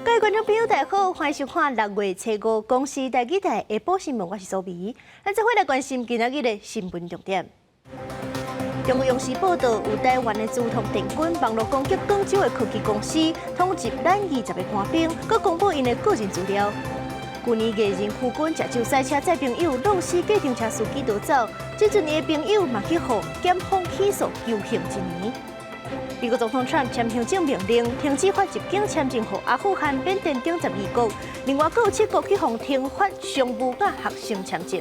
各位观众朋友，大家好，欢迎收看6月初5公视台记台下晡新闻，我是苏眉。咱再回来关心今仔日的新闻重点。中国央视报道，有台湾的资通电军网络攻击广州的科技公司，通缉咱20个官兵，佮公布因的个人资料。去年艺人夫君食酒赛车载朋友弄死计程车司机逃走，这阵伊的朋友嘛去互检方起诉求刑1年。美国总统川普签行政命令，停止发入境签证给阿富汗、缅甸等12国，另外还有7国去互停发商务甲学生签证。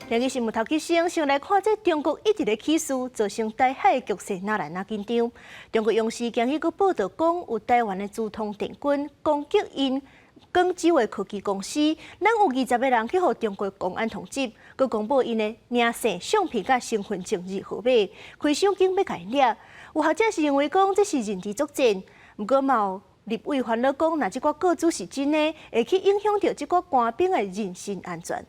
另一新闻头起先来看，这中国一直在起诉，造成台海的局势哪来哪紧张。中国央视今日佫报道讲，有台湾的资通电军攻击因广州的科技公司，咱有20个人去互中国公安通缉，佮公布因的名姓、相片甲身份证字号码，开赏金要甲因掠。有学者是认为讲这是人质作战，不过嘛有立委烦恼讲，若这个个资是真的，会去影响到这个官兵的人身安全。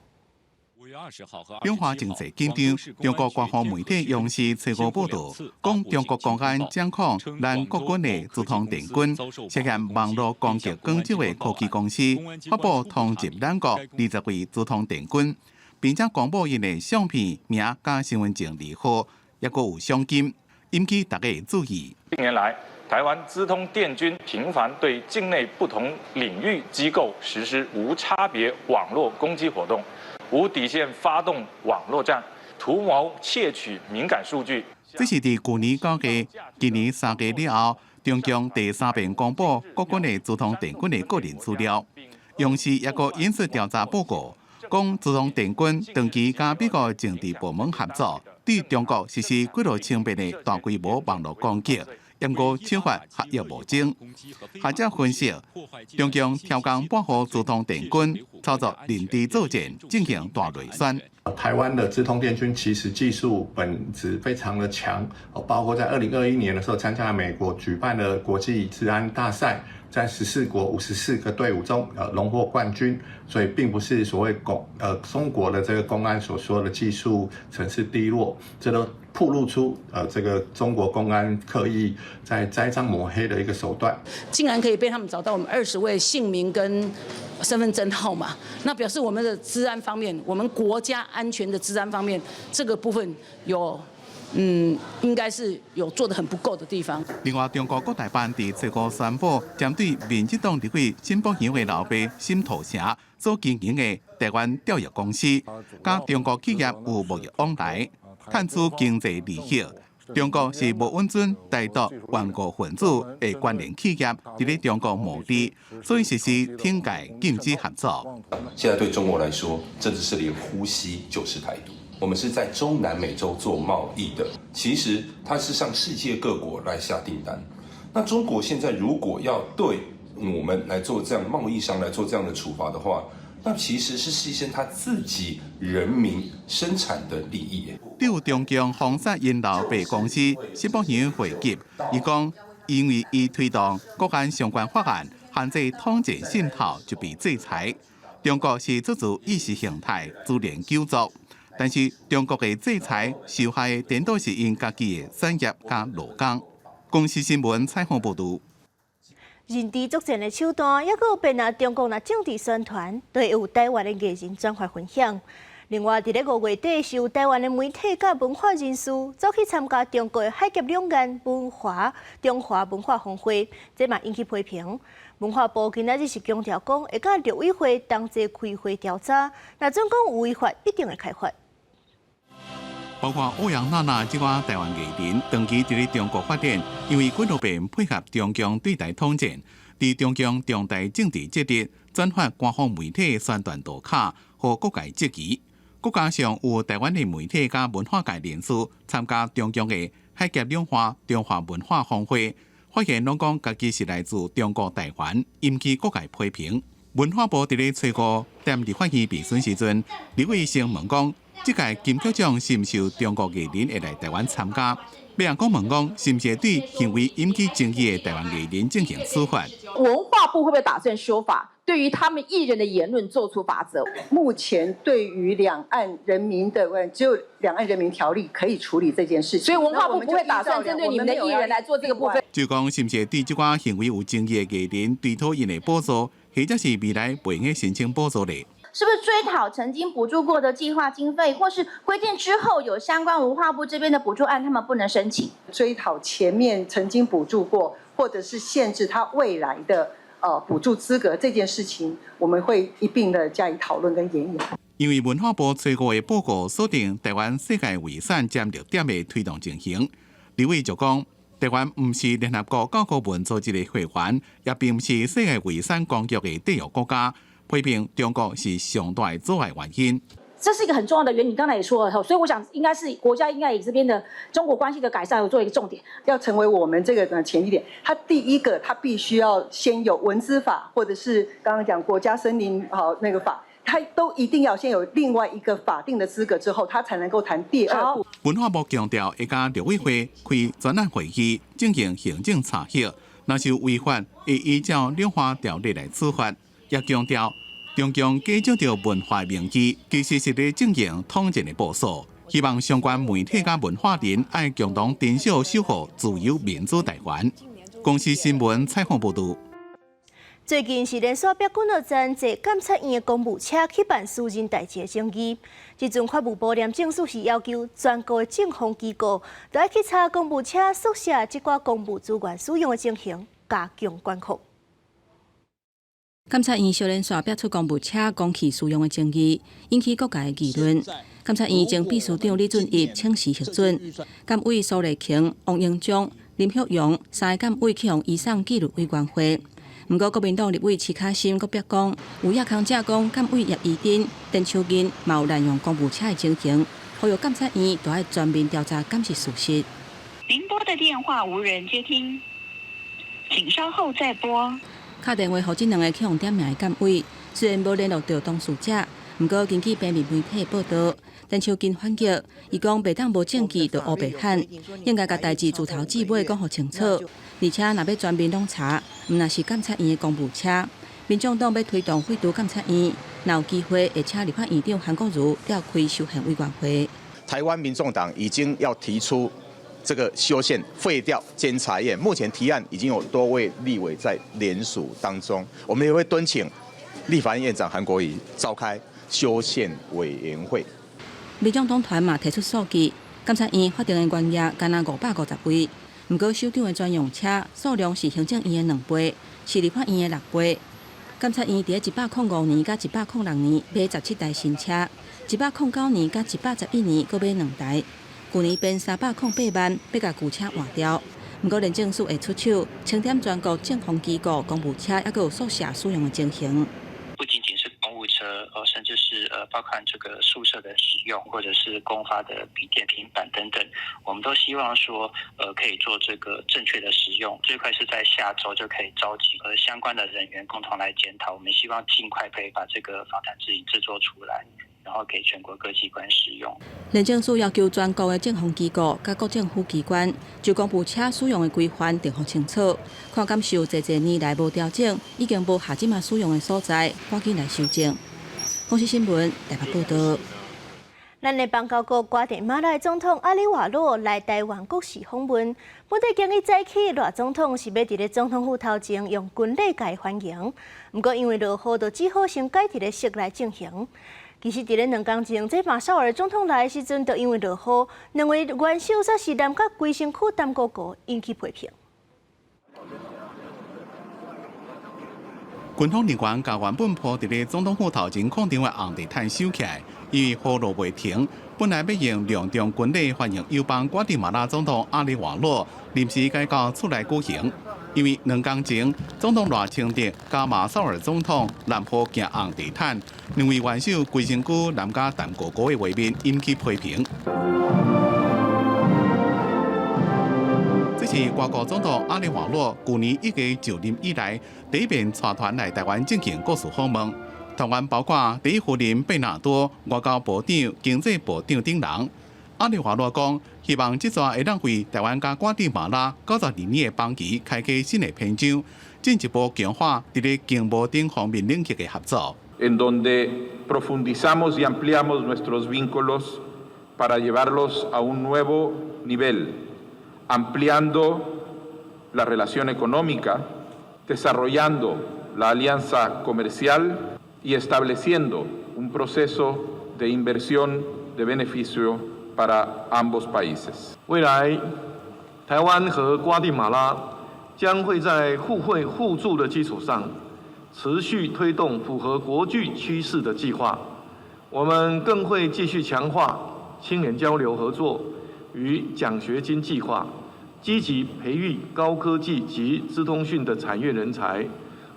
中华经济紧张，中国官方媒体央视初5报道，讲中国公安掌控咱国军的资通电军，涉嫌网络攻击广州的科技公司，发布通缉咱国20位资通电军，并且公布因的相片、名加身份证字号，也有赏金，引起大家注意。近年来，台湾资通电军频繁对境内不同领域机构实施无差别网络攻击活动。无底线发动网络战，图谋窃取敏感数据。这是伫去年9月，今年3月了后，中共第3遍公布国军的资通电军的个人资料。央视也个引述调查报告，讲资通电军长期甲美国政治部门合作，对中国实施几多轻便的大规模网络攻击。严格惩罚合约无证。学者分析，中共挑工保护资通电军，操作人质作战，进行大内宣。台湾的资通电军其实技术本质非常的强，包括在2021年的时候参加美国举办的国际治安大赛，在14国54个队伍中荣获冠军，所以并不是所谓中国的这个公安所说的技术层次低落，这都暴露出这个中国公安刻意在栽赃抹黑的一个手段，竟然可以被他们找到我们20位姓名跟身份证号码，那表示我们的治安方面，我们国家安全的治安方面，这个部分有。应该是有做得很不够的地方。另外，中国国台办伫初5宣布，针对民进党立委新北乡的老爸新土城所经营的台湾钓鱼公司，甲中国企业有贸易往来，探取经济利益。中国是无允准台独顽固分子的关联企业伫咧中国募资，所以实施停改禁止合作。现在对中国来说，甚至是连呼吸就是台独。我们是在中南美洲做贸易的，其实它是向世界各国来下订单。那中国现在如果要对我们来做这样贸易商来做这样的处罚的话，那其实是牺牲他自己人民生产的利益。对中共封杀因老爸公司新北乡会集，伊讲因为伊推动国安相关法案，限制统战渗透就被制裁。中国是出自意识形态自然救助。但是中国的制裁受害的颠倒是因家己的产业加劳工。公视新闻采访报道。人质作战的手段，也有变啊中国政治宣传，都会有台湾的艺人转发分享。另外，伫咧5月底，是有台湾的媒体甲文化人士走去参加中国的海峡两岸中华文化峰会，这嘛引起批评。文化部今仔日是强调讲，会甲陆委会同齐开会调查，若准讲有违法，一定会开罚。包括欧阳娜娜这个台湾艺人，长期伫咧中国发展，因为几多遍配合中共对台统战，伫中共重大政治节日转发官方媒体的宣传图卡，和各界质疑。再加上有台湾的媒体甲文化界人士参加中共的海峡两岸中华文化峰会，发现拢讲家己是来自中国台湾，引起各界批评。文化部伫咧初5踮立法院备询时阵，李伟先问讲。这届金曲奖是毋是有中国艺人会来台湾参加？别人讲问讲，是不是对行为引起争议的台湾艺人进行处罚？文化部会不会打算修法，对于他们艺人的言论做出罚则？目前对于两岸人民的只有两岸人民条例可以处理这件事情，所以文化部不会打算针对你们的艺人来做这个部分。就讲是不是对这款行为有争议的艺人对讨因的补助，或者是未来袂用申请补助呢？是不是追讨曾经补助过的计划经费，或是规定之后有相关文化部这边的补助案，他们不能申请？追讨前面曾经补助过，或者是限制他未来的补助资格这件事情，我们会一并的加以讨论跟研议。因为文化部最高的报告锁定台湾世界遗产占6点的推动进行，李伟就讲，台湾不是联合国教科文组织的会员，也并不是世界遗产公约的缔约国家。批评中国是上大的阻碍原因，这是一个很重要的原因。你刚才也说了，所以我想应该是国家应该以这边的中国关系的改善有做一个重点，要成为我们这个前提点。它第一个，它必须要先有文资法，或者是刚刚讲国家森林那个法，它都一定要先有另外一个法定的资格之后，它才能够谈第二步。文化部强调，会甲陆委会开专案会议进行行政查核，若是有违法，会依照两化条例来处罚。也强调，中共假借着文化名义，其实是在进行统战的部署。希望相关媒体甲文化人爱共同珍惜守护自由民主台湾。公司新闻采访报道。最近是连续逼军乐站坐监察院的公务车去办私人代志的争议。即阵法务部廉政署是要求全国的政风机构，都要去查公务车宿舍即寡公务资源使用的情形，加强管控。监察院小连续逼出公务车公器使用的争议，引起各界的议论。监察院前秘书长李俊义请辞核准，监委苏丽琼、王英忠、林旭荣三个监委去向移送纪律委员会。不过，国民党立委徐卡新阁表讲，有亚康者讲监委叶宜珍、陈秋金嘛有滥用公务车的情形，呼吁监察院都要全面调查，监视事实。您拨的电话无人接听，请稍后再拨。打电话予这两个去向点名的监委，虽然无联络到当事者，不过根据平面媒体报道，陈秋金反击，伊讲袂当无证据就黑白喊，应该甲代志自头至尾讲互清楚。而且若要全面拢查，毋若是监察院的公务车，民众党要推动废除监察院，若有机会会请立法院长韩国瑜召开修宪委员会。台湾民众党已经要提出这个修宪废掉监察院，目前提案已经有多位立委在联署当中，我们也会敦请立法院院长韩国瑜召开修宪委员会。民众党团嘛提出数据，监察院法定的员额干那550位，不过首长的专用车数量是行政院的2倍，是立法院的6倍。监察院伫105年甲106年买17台新车，109年甲111年各买2台。去年变308万，要甲旧车换掉。不过，廉政署会出手清点全国政风机构公务车，还有宿舍使用的情形。不仅仅是公务车，甚至是包括这个宿舍的使用，或者是公发的笔电、平板等等，我们都希望说，可以做这个正确的使用。最快是在下周就可以召集相关的人员共同来检讨。我们希望尽快可以把这个访谈指引制作出来，然后给全国各机关使用。廉政署要求全国的政风机构甲各政府机关，就公务车使用的规范定好清楚，看敢是有侪年来无调整，已经无下即马使用的所在，赶紧来修正。公司新闻台北报道。咱的邦交国瓜地马拉总统阿里瓦洛来台湾国事访问，本地今日早起，赖总统是要伫咧总统府头前用军礼甲伊欢迎，不过因为落雨，就只好先改伫咧室内进行。其实，伫咧2天前，这马绍尔总统来的时阵，就因为落雨，2位元首则是南甲规身躯淡糊糊，引起批评。军方人员甲原本铺伫咧总统府头前空场的红地毯收起来，因为雨落未停，本来要用隆重军礼欢迎友邦瓜地马拉总统阿里瓦洛临时改到厝内举行。因为2天前，总统赖清德加马绍尔总统南坡行红地毯，2位元首规身躯南加淡糊糊的画面引起批评。这是外国总统阿里瓦洛去年1月就任以来第一遍带团来台湾进行国事访问，团员包括第一夫人贝纳多、外交部长、经济部长等人。阿里华洛讲，希望这座会让为台湾甲瓜地马拉92年的邦期开启新的篇章，进一步强化伫咧经贸等方面领域的合作。En donde profundizamos y ampliamos nuestros vínculos para llevarlos a un nuevo nivel, ampliando la relación económica, desarrollando la alianza comercial y estableciendo un proceso de inversión de beneficio para ambos países. 未来，台湾和瓜地马拉将会在互惠互助的基础上，持续推动符合国际趋势的计划。我们更会继续强化青年交流合作与奖学金计划，积极培育高科技及资通讯的产业人才，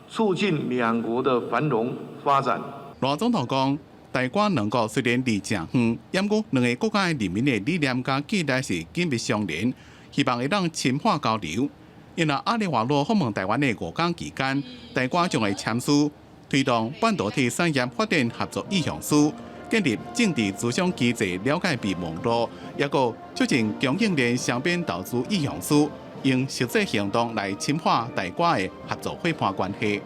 促进两国的繁荣发展。罗总统讲，台瓜两国虽然离正远，不过两个国家的人民的理念甲期待是紧密相连，希望会让深化交流。因为阿里瓦洛访问台湾的5天期间，台瓜将会签署推动半导体产业发展合作意向书，建立政治咨询机制了解备网络，也个促进供应链双边投资意向书，用实际行动来深化台瓜的合作伙伴关系。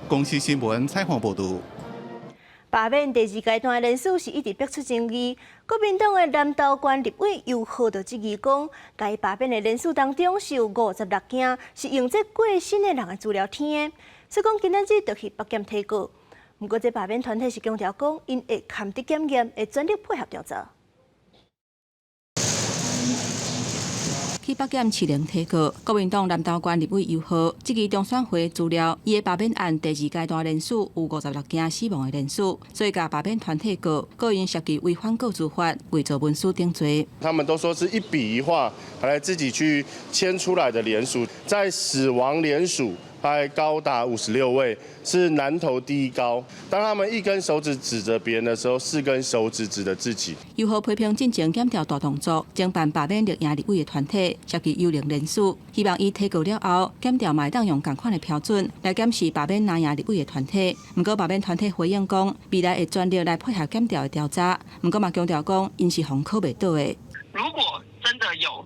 公司新闻采访报道。罢免第2阶段的人数是一直逼出争议。国民党的南投县立委又号着质疑讲，该罢免的人数当中是有56件是用这过身的人的资料填的，所以讲今仔日就去北检提告。不过这罢免团体是强调讲，因会勘得检验，会全力配合调查。去北检市联提告，国民党南投县立委尤浩质疑中选会资料，伊的罢免案第2阶段人数有56件死亡的人数，所以甲罢免团体告，个因涉及违反告诉法，伪造文书定罪。他们都说是一笔一画，还来自己去签出来的联署，在死亡联署还高达56位，是南投第一高。当他们一根手指指着别人的时候，4根手指指着自己。尤浩批评进前检调大动作，将办罢免绿营立委的团体，涉及幽灵人数，希望伊提告了后，检调嘛当用同款的标准来检视罢免蓝营立委的团体。不过罢免团体回应讲，未来会全力来配合检调的调查。不过嘛强调讲，因是防考袂倒的。如果真的有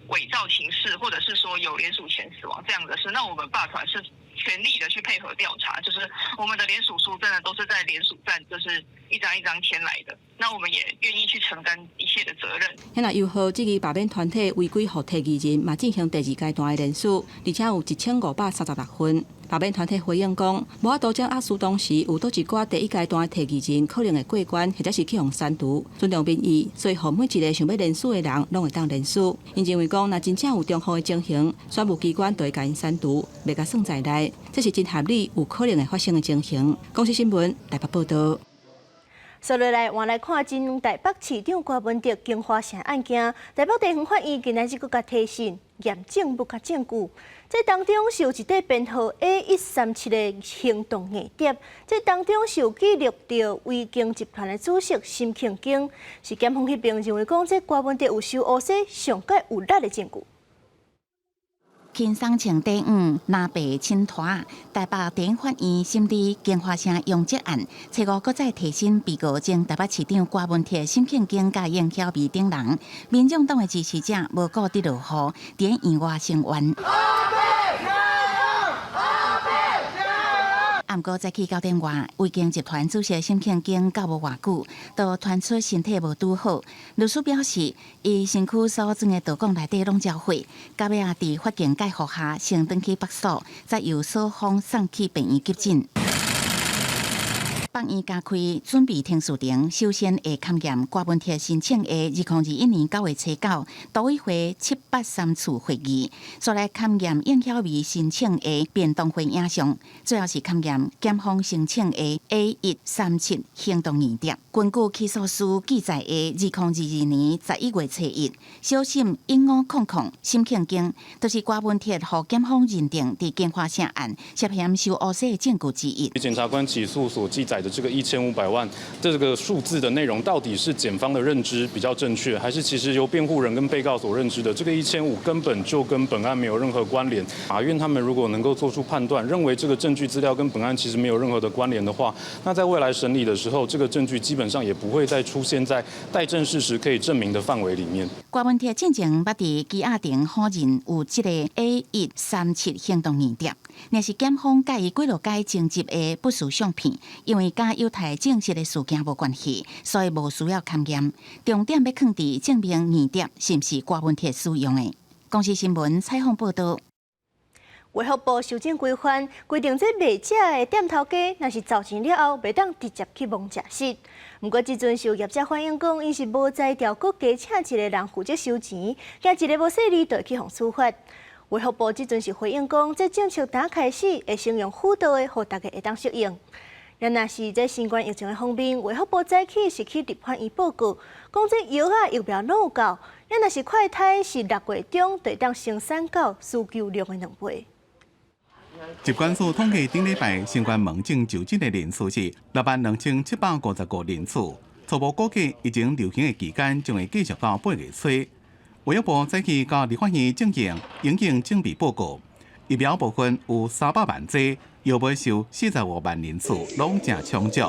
伪造情事，或者是说有联署前死亡这样的事，那我们罢团是全力的去配合调查，就是我们的联署书真的都是在联署站，就是一张一张签来的，那我们也愿意去承担一切的责任。现在尤浩质疑罢免团体违规互提议人，嘛进行第2阶段的人数，而且有1536份。罢免团体回应讲，无法度将压输当时有倒一寡第1阶段的提议人可能会过关，或者是去用删除，尊重民意，所以互每一个想要联署的人拢会当联署。因认为讲，若真正有重复的情形，选务机关就会甲因删除，袂甲算在内，这是真合理，有可能会发生的情形。公司新闻台北报道。接落来，换来看真台北市长郭文哲经花城案件，台北地方法院今仔日搁甲提审验证不甲证据。这当中是有一块编号 A137的行动硬碟，这当中是有记录到威京集团的主席沈庆京，是检方迄边认为讲这郭文哲有受诬洗上界有力的证据。轻松前第5拿白青团，台北地方法院审理经花城用这案，初5搁再提审被告前台北市长郭文哲、沈庆京甲应晓薇等人，民众党的支持者无顾得落雨，伫院外声援。不过早起9点外，威京集团主席沈庆京到无偌久，就传出身体无拄好。律师表示，伊身躯所装的道具内底拢交火，到尾啊伫法警介护下，先转去北所，再由所方送去病院急诊。北院加开准备听诉庭，首先会勘验郭文哲申请的2021年9月初9都委会783次会议，再来勘验应晓薇申请的便当会影像，最后是勘验检方申请的 A137行动硬碟。根据起诉书记载的2022年11月初1，小沈1500沈庆京，就是郭文哲和检方认定伫经花城案涉嫌受诬洗的证据之一。检察官起诉所记载的这个1500万这个数字的内容，到底是检方的认知比较正确，还是其实由辩护人跟被告所认知的这个1500根本就跟本案没有任何关联？法院他们如果能够做出判断，认为这个证据资料跟本案其实没有任何的关联的话，那在未来审理的时候，这个证据基本上也不会再出现在待证事实可以证明的范围里面。郭文铁进前捌伫基亚亭否认有这个 A137行动疑点，若是检方甲伊几落街征集的不实相片，因为甲犹太证实的事件无关系，所以无需要勘验。重点要放伫证明疑点是毋是郭文铁使用的。公视新闻采访报道。卫福部修正规范，规定这卖食的店头家，若是造钱了后，袂当直接去摸食食。不过，即阵有业者反映讲，因是无在调国加请一个人负责收钱，惊一个无细腻就会去互处罚。卫福部即阵是回应讲，这政策打开始会先用辅导的，互大家会当适应。若是在新冠疫情的方面，卫福部早起是去立法院报告，讲这药啊疫苗拢有够。若是快筛是6月中就当生产到需求量的2倍。疾管署统计顶礼拜新冠门诊就诊的人数是62755人次，初步估计疫情流行的期间将会继续到8月初。卫生部早起到立法院进行营警整备报告，疫苗部分有300万剂，药买收45万人次，拢正充足。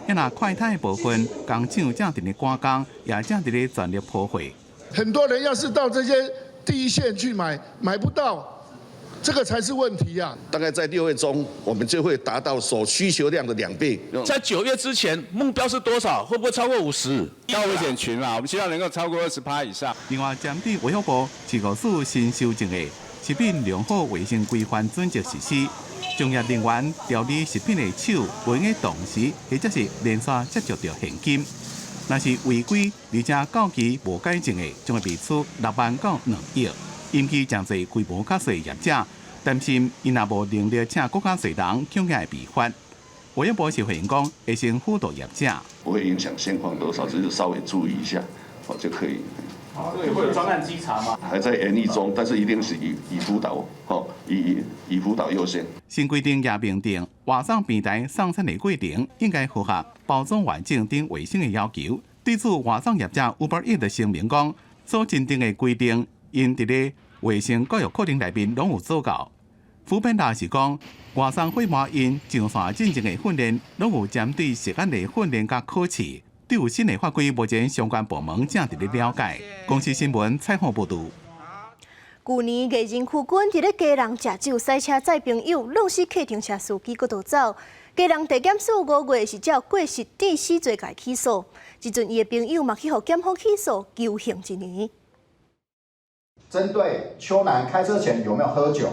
若快筛的部分，工厂正伫咧赶工，也正伫咧全力铺货。很多人要是到这些第一线去买不到。这个才是问题啊！大概在6月中，我们就会达到所需求量的2倍。在9月之前，目标是多少？会不会超过50？高危险群嘛，我们希望能够超过20%以上。另外，针对卫福部市务署新修正的食品良好卫生规范准则实施，从业人员调理食品的手不应同时或者是连续接触到现金。若是违规而且到期无改正的，将会被处6万到2亿。引起真侪规模较小业者担心，因若无能力请更较侪人，恐怕会被罚。卫生部是回应讲，会先辅导业者，不会影响现况多少，只是稍微注意一下，就可以。这个会有专案稽查吗？还在研议中，但是一定是以辅导，以辅导优先。新规定也明定，外送平台送餐的过程应该符合包装环境等卫生的要求。对此，外送业者 Uber Eats 声明讲，所制定的规定。因伫咧卫生教育课程内面拢有做到。副编大是讲，外送会员因上线进行的训练，拢有针对食安的训练甲考试。对有新的法规，目前相关部门正伫咧了解。公视新闻采访报道。去年艺人区军伫咧家人食酒赛车载朋友，弄死客停车司机，佫逃走。家人地检署5月是照过失致死罪甲起诉，即阵伊的朋友嘛去互检方起诉，求刑1年。针对邱男开车前有没有喝酒，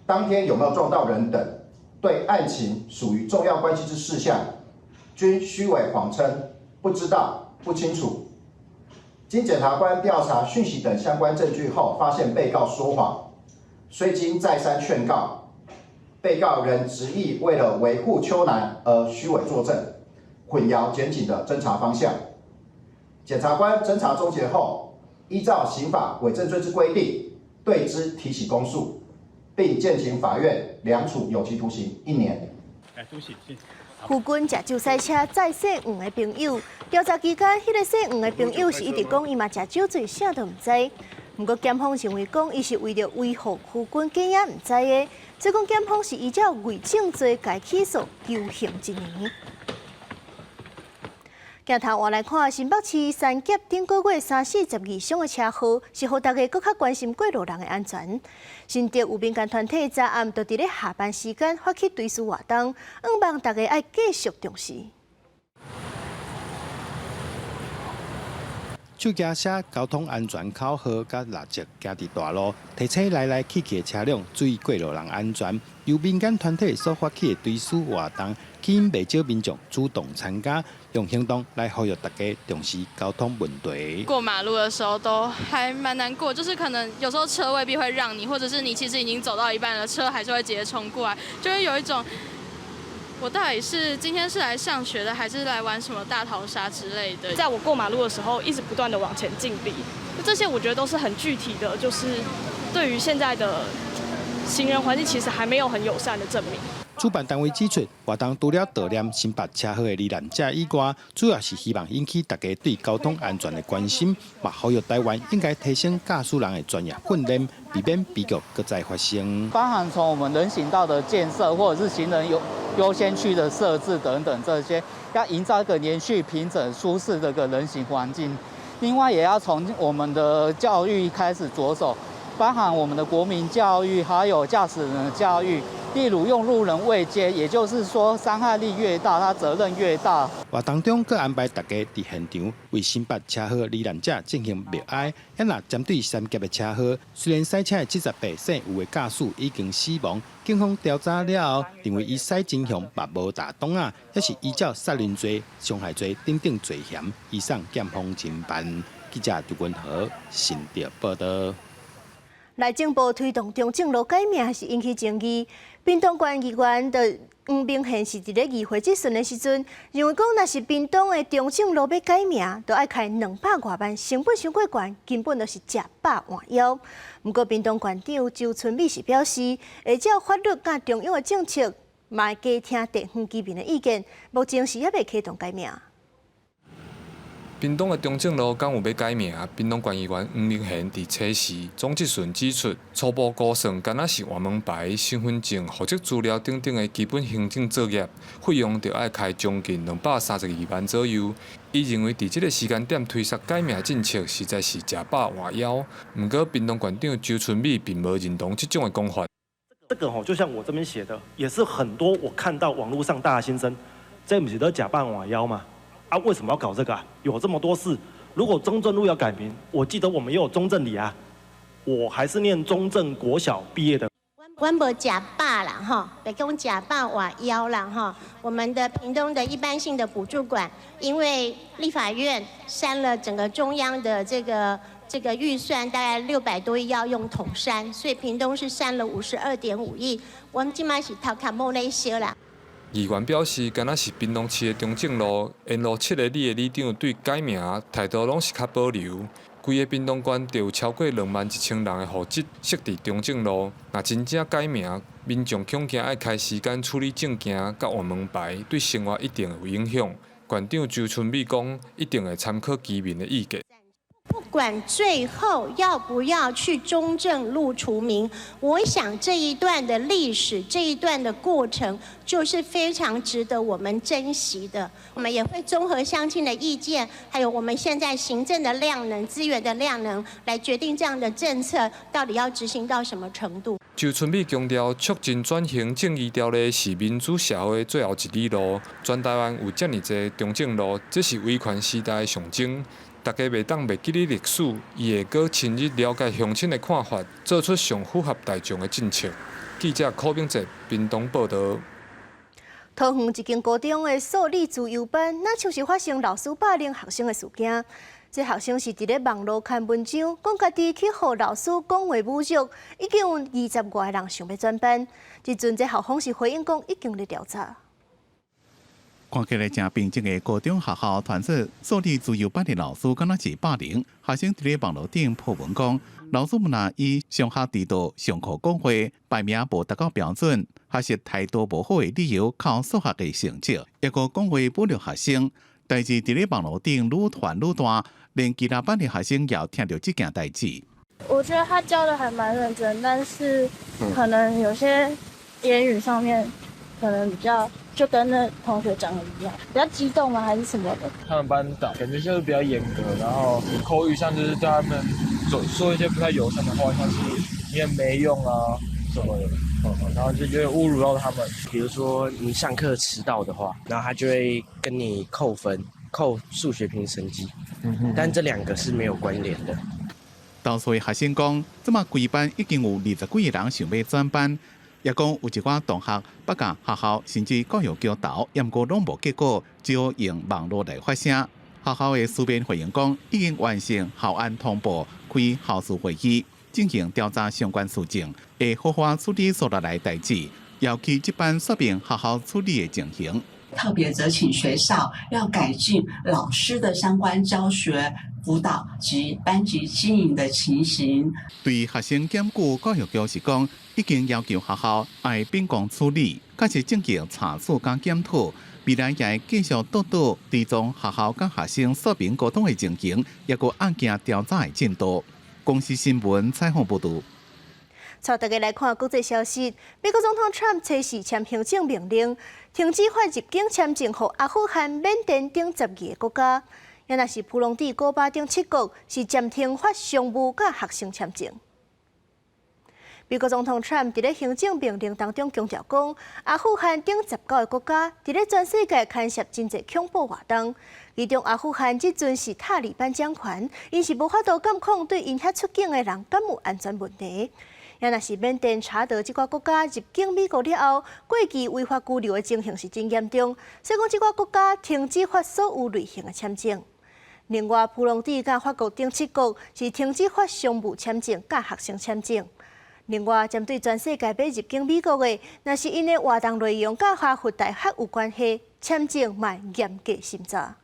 当天有没有撞到人等，对案情属于重要关系之事项，均虚伪谎称不知道、不清楚。经检察官调查讯息等相关证据后，发现被告说谎，虽经再三劝告，被告仍执意为了维护邱男而虚伪作证，混淆检警的侦查方向。检察官侦查终结后，依照刑法伪证罪之规定，对之提起公诉，并建请法院量处有期徒刑1年。区军食酒赛车载姓黄的朋友，调查期间，迄个姓黄的朋友是一直讲伊嘛食酒醉，啥都毋知。不过检方认为讲伊是为了维护区军，假也毋知的，所以讲检方是依照伪证罪改起诉，求刑1年。镜头换来看，新北市三峡顶个月30-12伤的车祸，是互大家更较关心过路人的安全。新竹有民间团体昨暗就伫咧下班时间发起追思活动，希望大家爱继续重视。手机写交通安全口号甲蜡烛行伫大路，提醒来来去去的车辆注意过路人安全。由民间团体所发起的追思活动，吸引不少民众主动参加，用行动来呼吁大家重视交通问题。过马路的时候都还蛮难过，就是可能有时候车未必会让你，或者是你其实已经走到一半了，车还是会直接冲过来，就会有一种。我到底是今天是来上学的，还是来玩什么大逃杀之类的？在我过马路的时候，一直不断的往前进逼，这些我觉得都是很具体的，就是对于现在的行人环境其实还没有很友善的证明。主办单位指出，活动除了悼念新北车祸的罹难者以外，主要是希望引起大家对交通安全的关心，也呼吁台湾应该提升驾驶人的专业训练，避免悲剧再再发生。包含从我们人行道的建设，或者是行人优先区的设置等等，这些要营造一个连续、平整、舒适的一个人行环境。另外，也要从我们的教育开始着手。包含我们的国民教育，还有驾驶人的教育，例如用路人位阶，也就是说伤害力越大，他责任越大。活动中，佮安排大家伫现场为新北车祸罹难者进行默哀。也若针对三劫的车祸，虽然赛车的78%有的驾驶已经死亡，警方调查了后，认为伊赛真凶嘛无打洞啊，也是依照杀人罪、伤害罪等等罪嫌，移送检方侦办。记者杜君和新竹报道。内政部推动中正路改名是引起争议。屏东县议员的黄明宪是伫咧议会质询的时阵，认为讲若是屏东的中正路要改名，就要开200多万，成本伤过悬，根本就是吃饱换腰。不过屏东县长周春美是表示，会照法律甲中央的政策，嘛会加听地方居民的意见，目前是还未启动改名。屏东的中正路敢有要改名？屏东县议员黄明宪伫车时总质询指出，初步估算敢若是换门牌、身份证、户籍资料等等的基本行政作业，费用就要开将近232万左右。伊认为伫这个时间点推出改名政策，实在是吃饱换腰。不过屏东县长周春美并无认同这种的讲法。这个就像我这边写的，也是很多我看到网络上大家心声，这不是都假扮换腰吗？啊，为什么要搞这个啊？有这么多事，如果中正路要改名，我记得我们也有中正里啊，我还是念中正国小毕业的。阮无假霸啦哈，别讲假霸换腰啦哈。我们的屏东的一般性的补助款，因为立法院删了整个中央的这个预算，大概600多亿要用统删，所以屏东是删了52.5亿。我们今麦是头壳冇那些啦。议员表示，敢若是屏东市的中正路、沿路7个里的里长对改名态度拢是较保留。规个屏东县就有超过21000人的户籍设伫中正路，若真正改名，民众恐惊要开时间处理证件甲换门牌，对生活一定有影响。县长周春美讲，一定会参考居民的意见。不管最后要不要去中正路除名，我想这一段的历史，这一段的过程，就是非常值得我们珍惜的。我们也会综合乡亲的意见，还有我们现在行政的量能、资源的量能，来决定这样的政策到底要执行到什么程度。周春美强调，促进转型正义条例是民主社会最后一里路。全台湾有这么多中正路，这是威权时代的象征。大家袂当袂记哩历史，伊会搁深入了解乡亲的看法，做出上符合大众的政策。记者柯炳哲，屏东报道。桃园一间高中的数理自由班，那像是发生老师霸凌学生的事件。这学生是伫咧网络看文章，讲家己去互老师讲话侮辱，已经有20多个人想要转班。即阵这校方是回应讲，已经咧调查。看起来正平静的高中学校传说，数理自由班的老师敢若是霸凌学生，伫咧网络顶破文讲，老师们以上学迟到上课讲话排名无达到标准，还是态度无好的理由靠数学的成绩，一个讲话侮辱学生。代志伫咧网络顶愈传愈大，连其他班的学生也听到这件代志。我觉得他教的还蛮认真，但是可能有些言语上面可能比较。就跟那同学讲的一样，比较激动吗？还是什么的？他们班导感觉就是比较严格，然后口语上就是对他们说一些不太友善的话，像是你也没用啊什么的，然后就觉得侮辱到他们。比如说你上课迟到的话，然后他就会跟你扣分，扣数学评成绩，但这2个是没有关联的。当时学生讲，即马规班已经有20几个人想要转班。也讲有一寡同学不甲学校甚至教育局投，也毋过拢无结果，只好用网络来发声。学校的书面回应讲，已经完成校案通报，开校事会议，进行调查相关事情，会好好处理所落来代志，要去这班说明学校处理的情形。特别责请学校要改进老师的相关教学辅导及班级经营的情形。对学生检举，教育局是讲，已经要求学校爱秉公处理，确实正经查处甲检讨。未来也会继续督导追踪学校甲学生说明沟通的情形，也有案件调查的进度。公司新闻采访报道。带大家来看国际消息。美国总统 Trump 初时签行政命令，停止发入境签证予阿富汗、缅甸等12个国家。也若是普隆蒂、古巴等7国是暂停发商务甲学生签证。美国总统 Trump 伫咧行政命令当中强调讲，阿富汗等19个国家伫咧全世界牵涉真侪恐怖活动，其中阿富汗即阵是塔利班掌权，因是无法度监控对因遐出境的人敢有安全问题。也若是缅甸、查德即寡国家入境美国了后，过去违法居留的情形是真严重，所以讲即寡国家停止发所有类型的签证。另外，普隆蒂甲法国等7国是停止发商务签证甲学生签证。另外，针对全世界要入境美国的，若是因的活动内容甲哈佛大学有关系，签证嘛严格审查。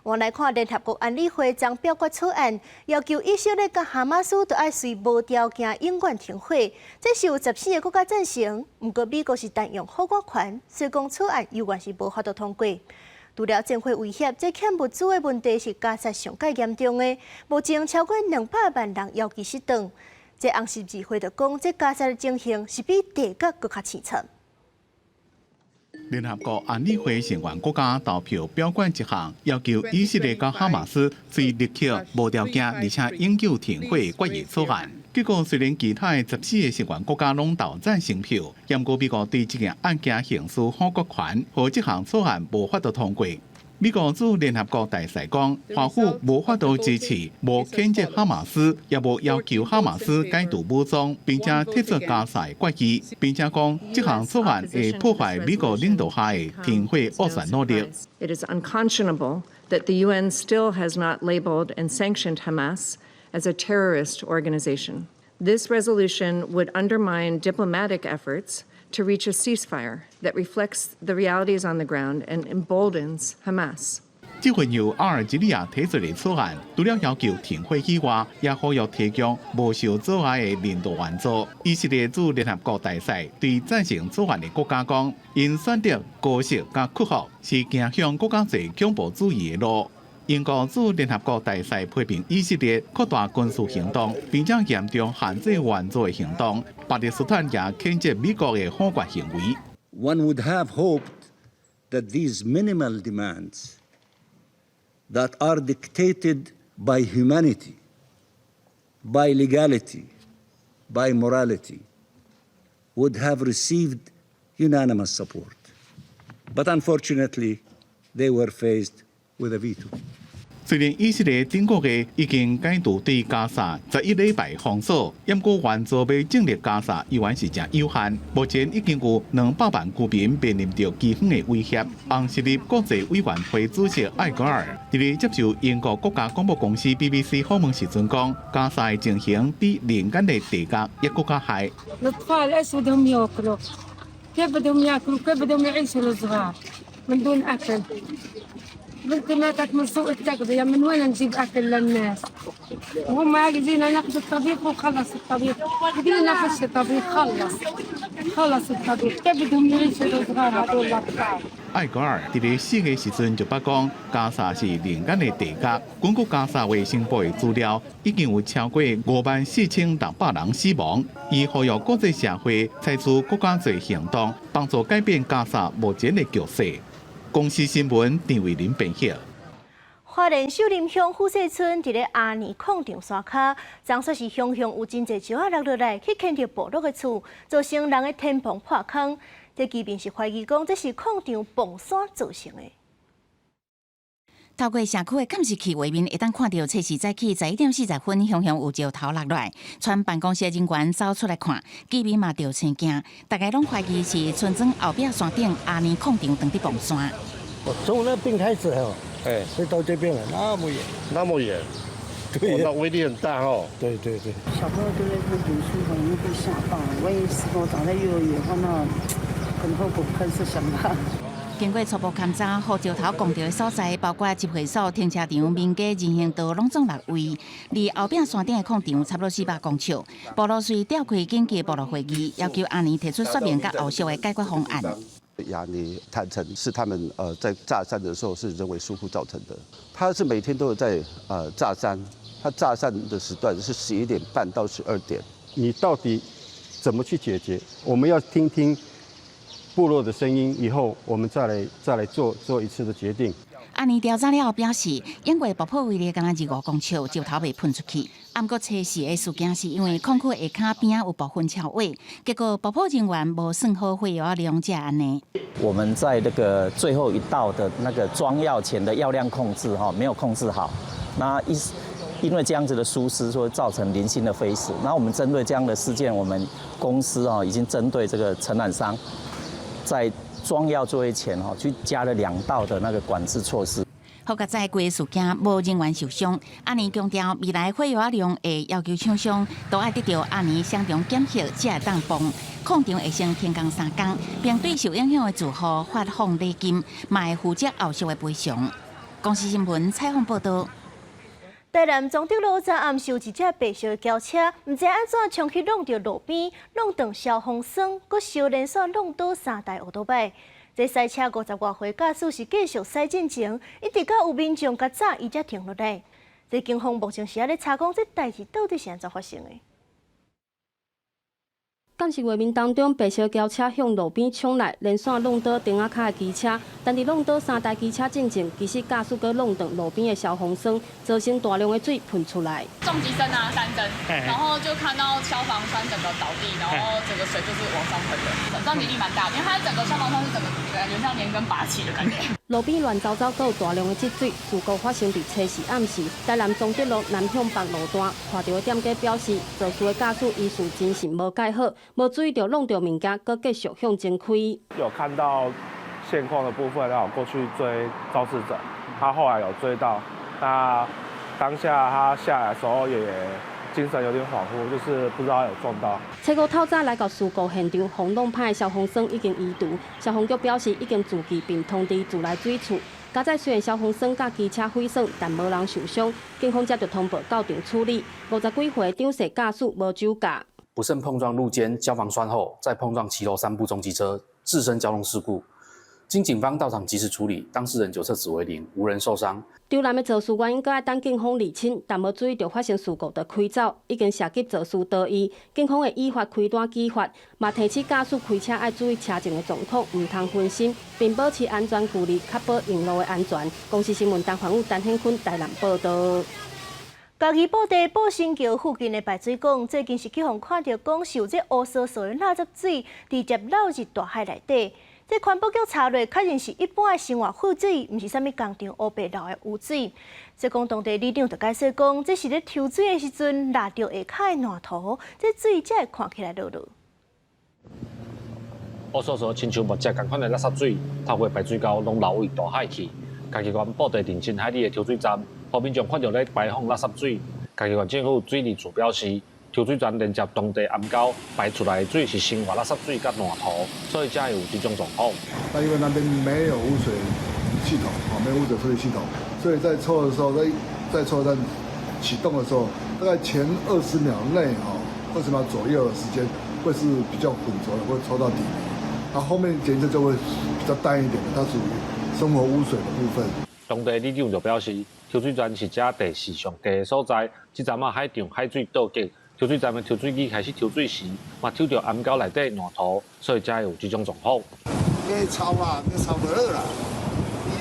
我来看联合国安理会将表决草案，要求以色列甲哈马斯都要随无条件永远停火。这是有14个国家赞成，不过美国是单用好寡权，所以讲草案永远是无法度通过。除了战火威胁，这欠物资的问题是加沙上界严重的。目前超过200万人要求失踪。这红十字会就讲，这加沙的情形是比地角更加凄惨。联合国安理会成员国家投票表决一项，要求以色列甲哈马斯随立刻、无条件而且永久停火决议草案。结果虽然其他的14个成员国家拢投赞成票，不过美国对这件案件行使反国权，和这项草案无法度通过。美国驻联合国大使讲，华府无法度支持，无谴责哈马斯，也无要求哈马斯解除武装，并且提出加沙的决议，并且讲这项草案会破坏美国领导下的停火斡旋努力。It is unconscionable that the UN still has not labeled and sanctioned Hamas as a terrorist organization. This resolution would undermine diplomatic efforts to reach a ceasefire that reflects the realities on the ground and emboldens Hamas. 这份由阿尔及利亚提出的草案，除了要求停火以外，也呼吁提供无受阻碍的人道援助。以色列驻联合国大使对赞成草案的国家讲，因选择高息甲屈服是走向更加侪恐怖主义的路。英国驻联合国大使批评以色列扩大军事行动，并且严重限制援助的行动。巴勒斯坦也谴责美国的反国行为。One would have hoped that these minimal demands that are dictated by humanity, by legality, by morality, would have received unanimous support. But unfortunately, they were faced with a veto. 虽然以色列顶个月已经解除对加沙11礼拜封锁，不过援助要进入加沙依然是真有限。目前已经有200万居民面临着饥荒的威胁。红十字国际委员会主席艾格尔伫咧接受英国国家广播公司 BBC 访问时阵讲，加沙的情形比邻近的地角也更加害。الأطفال إيش بدهم ياكلوا؟ كيف بدهم ياكلوا؟ كيف بدهم يعيشوا الصغار من دون أكل؟ بنتنا من سوق التغذية من وين نجيب أكل للناس؟ وهم عايزين ناخذ الطبيخ وخلص الطبيخ، بدنا فش الطبيخ خلص الطبيخ، كيف بدهم يعيشوا الصغار هذول الأطفال؟ 艾格尔伫咧4月时阵就捌讲，加沙是邻近的地角。根据加沙卫生部的资料，已经有超过54600人死亡。伊呼吁国际社会采取更加侪行动，帮助改变加沙目前的局势。公司新闻张伟林编写。花莲秀林乡富社村伫咧阿年矿场山骹，总说是乡有真侪石仔落落来，去牵着部落的厝，造成人的天棚破空。这基本是怀疑讲，这是矿场崩山造成的。透过社区的监视器画面，会当看到测试早起11点40分，乡有石头落来，全办公室人员走出来看，居民嘛着生惊，大家拢怀疑是村庄后壁山顶阿年矿场当伫崩山。从那边开始哦，会到这边了，那么远，那么远，对，那威力很大哦。对对对。小朋友都在这读书，很容易被吓到。万一是否长在幼儿园，那很后果，很是想他。经过初步勘查，护照头讲到的所在，包括集会所、停车场、民家、人行道，拢总6位。离后壁山顶的空场差不多400公尺。部落随召开紧急部落会议，要求阿尼提出说明甲后续的解决方案。亚尼坦诚是他们在炸山的时候是人为疏忽造成的。他是每天都有在炸山，他炸山的时段是11点半到12点。你到底怎么去解决？我们要听听部落的声音，以后我们再来做一次的决定。阿尼调查了后表示，因为爆破威力敢若25公尺，石头未喷出去。不过测试的事件是因为矿区下骹边有部分桥位，结果爆破人员无算好火药利用者安尼。我们在那个最后一道的那个装药前的药量控制没有控制好，那因为这样子的疏失，所以造成零星的飞死。那我们针对这样的事件，我们公司已经针对这个承揽商，在装药作业前去加了2道的那个管制措施。好甲在规个事件无人员受伤，阿尼强调未来火药量会要求厂商都爱得到阿尼相同检核才会当放。矿场会先停工3天，并对受影响的住户发放礼金，嘛会负责后续的赔偿。公司新闻采访报道。台南中德路昨暗有一只白烧轿车，唔知安怎冲去弄到路边，弄断消防栓，佮烧连续弄倒3台奥多拜。这赛车50多岁驾驶是继续驶进前，一直到有民众甲早，伊才停落来。这警方目前是咧查讲，这代志到底是安怎发生的？监视画面当中，白烧轿车向路边冲来，连续弄倒顶仔卡的机车，但伫弄倒3台机车进前，其实驾驶阁弄断路边的消防栓，造成大量的水喷出来。重击声啊，3声，然后就看到消防栓整个倒地，然后整个水就是往上喷的，这样比例蛮大的，因为它整个消防栓是整个感觉像连根拔起的感觉。路边乱糟糟，阁有大量的积水。事故发生伫初时暗时，台南中德路南向北路段，看到的店家表示，肇事的驾驶医术精神无盖好，无注意到弄到物件，阁继续向前开。有看到现况的部分，然后过去追肇事者，他后来有追到，那当下他下来的时候也精神有点恍惚，就是不知道有撞到。初5透早来到事故现场，防弄派的消防栓已经移除。消防局表示已经自记并通知自来水处。加在虽然消防栓甲机车毁损，但无人受伤。警方接到通报到场处理。50几岁长势驾驶无酒驾。不慎碰撞路肩消防栓后，再碰撞骑楼3部重机车，致生交通事故。经警方到场及时处理，当事人酒测值为0，无人受伤。丢男的肇事原因，搁要等警方厘清，但无注意到发生事故就开走，已经涉及肇事逃逸。警方会依法开单举发，嘛提醒驾驶开车要注意车前的状况，唔通分心，并保持安全距离，确保用路的安全。公司新闻陈环宇、陈显坤台南报道。嘉义布袋宝新桥附近的排水管，最近是去互看到讲是有这乌烧烧的垃圾水直接流入大海内底。这环保局查落，确认是一般的生活废水，毋是啥物工厂乌白流的污水。这讲当地里长就解释讲，这是咧抽水的时阵拉到下骹的烂土，这水才会看起来落落。乌烧烧亲像木只共款的垃圾水，透过排水沟拢流入大海去。嘉义县布袋定近海里的抽水站，后面就看到咧排放垃圾水。嘉义县政府水利处表示，抽水站连接当地暗沟排出来的水是生活垃圾水甲烂土，所以才有这种状况。那因为那边没有污水系统，没有污水处理系统，所以在抽的时候，在抽站启动的时候，大概前20秒内20秒左右的时间会是比较浑浊的，会抽到底。那后面检测就会比较淡一点的，它属于生活污水的部分。当地里长就表示，抽水站是遮第4上低的所在，这站海场海水倒激。抽水站的抽水机开始抽水时，嘛抽到暗沟内底烂土，所以才有这种状况。加抽啦，加抽就好啦。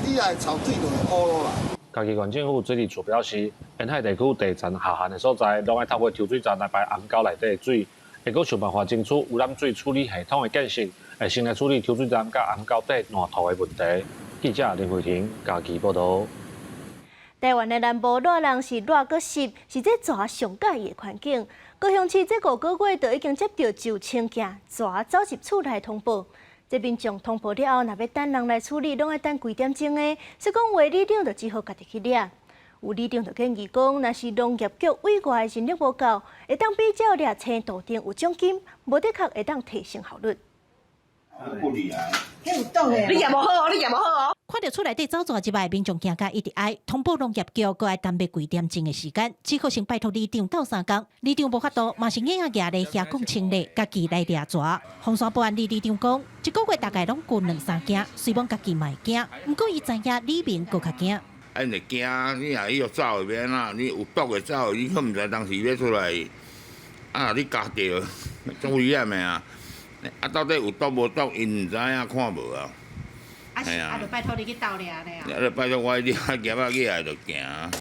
你来抽水就会乌咯啦。嘉义县政府水利处表示，沿海地区地层下陷的所在，拢爱透过抽水站来排暗沟内底的水，会阁想办法争取污染水处理系统的建设，会先来处理抽水站甲暗沟底烂土的问题。记者林慧婷，嘉义报道。台湾的南部热人是热搁湿，是这蛇上介意的环境。高雄市这5个月就已经接到9000件蛇走入厝内通报。这民众通报了后，若要等人来处理，拢要等几点钟的。说讲话里长就只好家己去抓。有里长就建议讲，若是农业局委外的人力无够，会当比照抓青杜定有奖金，无的确会当提升效率。不厉害。你也无好哦，你也无好哦。看到厝内底走蛇之外，民众惊甲一直哀，通报农业局搁爱耽误几点钟的时间，只好先拜托里长斗3工。里长无法度，嘛是硬硬咧遐讲清理，家己来抓蛇。红山保安里长讲，一个月大概拢过2-3件，虽望家己嘛会惊，不过伊知影里面搁较惊。安尼惊，你若伊要走的要安怎？你有毒的走，你可毋知当时要出来，啊，你夹着，足危险的啊！啊，到底有毒无毒，因毋知影看无啊。就拜托你去斗掠咧啊！就拜托我你夹啊起来就行。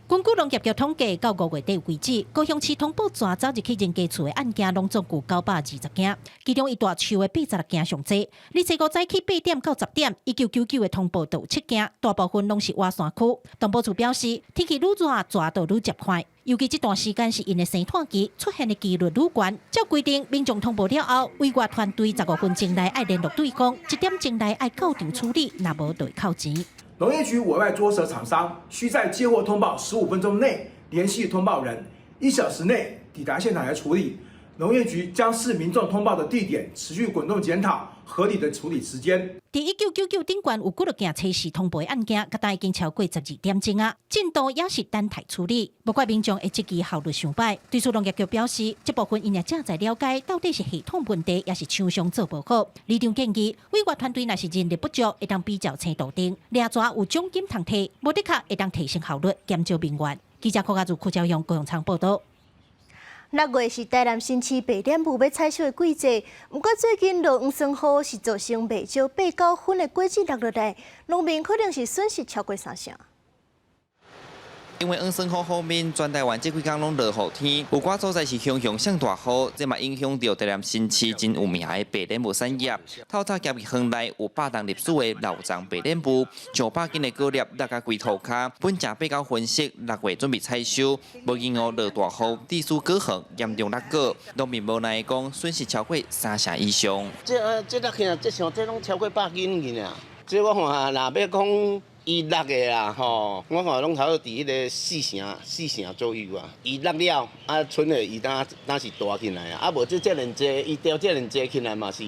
根据农业局统计，到5月底为止，高雄市通报抓走入去人家厝的案件，拢总有920件，其中一大树的86件上济。日初5早起8点到10点，1999的通报都有7件，大部分拢是外山区。东部处表示，天气愈热，抓就愈接快。尤其这段时间是因的生炭期出现的几率愈悬。照规定，民众通报了后，委外团队15分钟内爱联络对方，1点钟内爱到场处理，若无就会扣钱。农业局委外捉蛇厂商需在接获通报15分钟内联系通报人，1小时内抵达现场来处理。农业局将视民众通报的地点，持续滚动检讨合理的处理时间。第1999顶悬有几件测试通报的案件，甲单已经超过12点钟啊，进度也是等待处理。不怪民众会积极效率上摆。对此农业局表示，这部分因也正在了解到底是系统问题，也是厂商做不好。里长建议，委外团队若是人力不足，会当比较青岛顶，掠抓有奖金通摕，无的确会当提升效率，减少民怨。记者柯家祖、柯昭阳、高雄仓报道。6月是台南新市白莲雾要采收的季节，不过最近落黄霜雨是造成未少8-9分的果子落落来，农民可能是损失超过3成。因为黄霜雨后面，全台湾这几天拢落雨天，有寡所在是汹汹上大雨，这嘛影响到台南新市真有名的白莲雾产业。透早交易行内有8档历史的老庄白莲雾，900斤的果粒落甲规涂骹，本正8-9分熟，6月准备采收。无因落大雨，地势果行严重落果，农民无奈讲损失超过3成以上。这落去啊，这像这拢超过100斤去呢。这我看若要讲。伊落的啦，吼，我看拢差不多伫迄个4成左右啊。伊落了，啊，剩的伊当是大起来啊，啊无这尔济，伊调这尔济起来嘛是。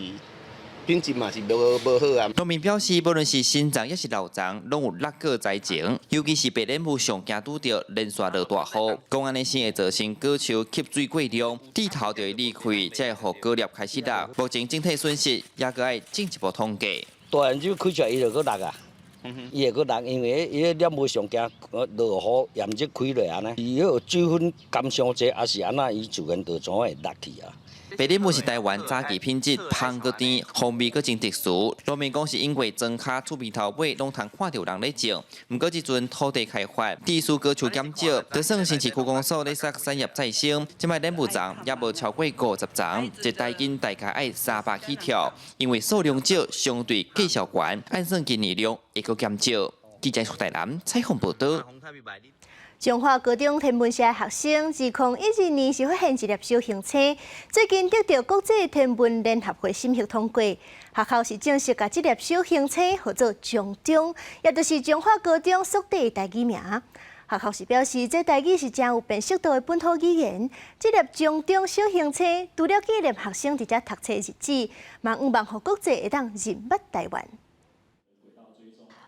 品质嘛是无好啊。农民表示，无论是新庄也是老庄，拢有落果灾情，尤其是白莲雾上惊拄着连续落大雨，讲安尼先会造成果树吸水过量，地头就会裂开，才会互果粒开始落。目前整体损失也搁爱进一步统计。大汉就开出来，伊就搁落啊。伊会搁落，因为伊个粒无上惊落雨炎热开落安尼，伊迄个水分甘伤济，也是安那伊自然就怎会落去啊。白莲雾是台湾早期品质，香搁甜，风味搁真特殊。农民讲是因为庄骹厝边头尾拢通看到人咧种，毋过即阵土地开发，地势高处减少，就算新市区公所咧产业再生，即卖莲雾丛也无超过50丛，一台斤大概爱300起跳，因为数量少，相对计销悬，按算今年量会搁减少。记者苏台南采访报道。中华高中天文社学生2012年是发现一粒小行星，最近得到国际天文联合会审核通过，学校是正式把这粒小行星号做中中，也就是中华高中属地的台语名。学校是表示，这台语是真有辨识度的本土语言。这粒中中小行星除了纪念学生伫遮读册日子，嘛希望互国际会当认捌台湾。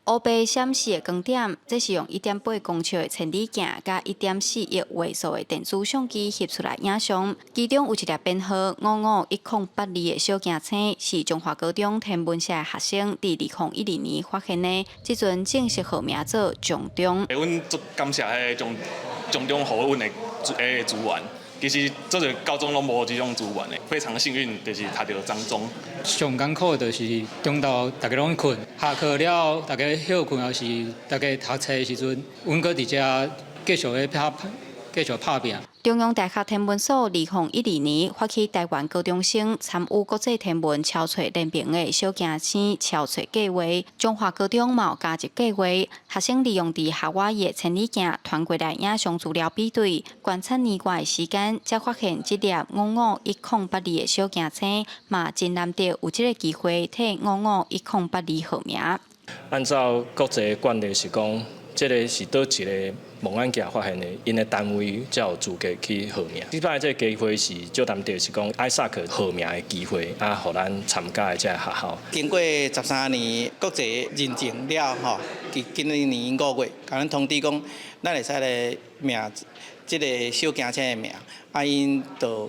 乌白闪烁的光点，这是用1.8公尺的千里镜加1.4亿画素的电子相机翕出来影像。其中有一粒编号551082的小行星，是中华高中天文社的学生伫2012年发现的。这阵正式号名做中中。阮足感谢迄中中互阮的资源。其实做着高中拢无这种资源的，非常幸运，就是读到彰中。上艰苦就是中昼大家拢困，下课了大家休困，还是大家读册的时阵，阮搁伫遮继续拍拼。中央大学天文所2012年发起台湾高中生参与国际天文超撮联名的小行星超撮计划。中华高中嘛有加入计划，学生利用伫夏威夷的千里镜传过来影像资料比对，观察年外的时间，才发现这粒551082的小行星嘛真难得有这个机会替551082号名。按照国际惯例是讲，这个是倒一个蒙案件发现的，因的单位才有资格去号名。即摆这个机会是最难得是讲爱萨克号名的机会，互咱参加的这个学校。经过13年国际认证了吼，今年5月，甲咱通知讲，咱会使来名这个小行车的名，因就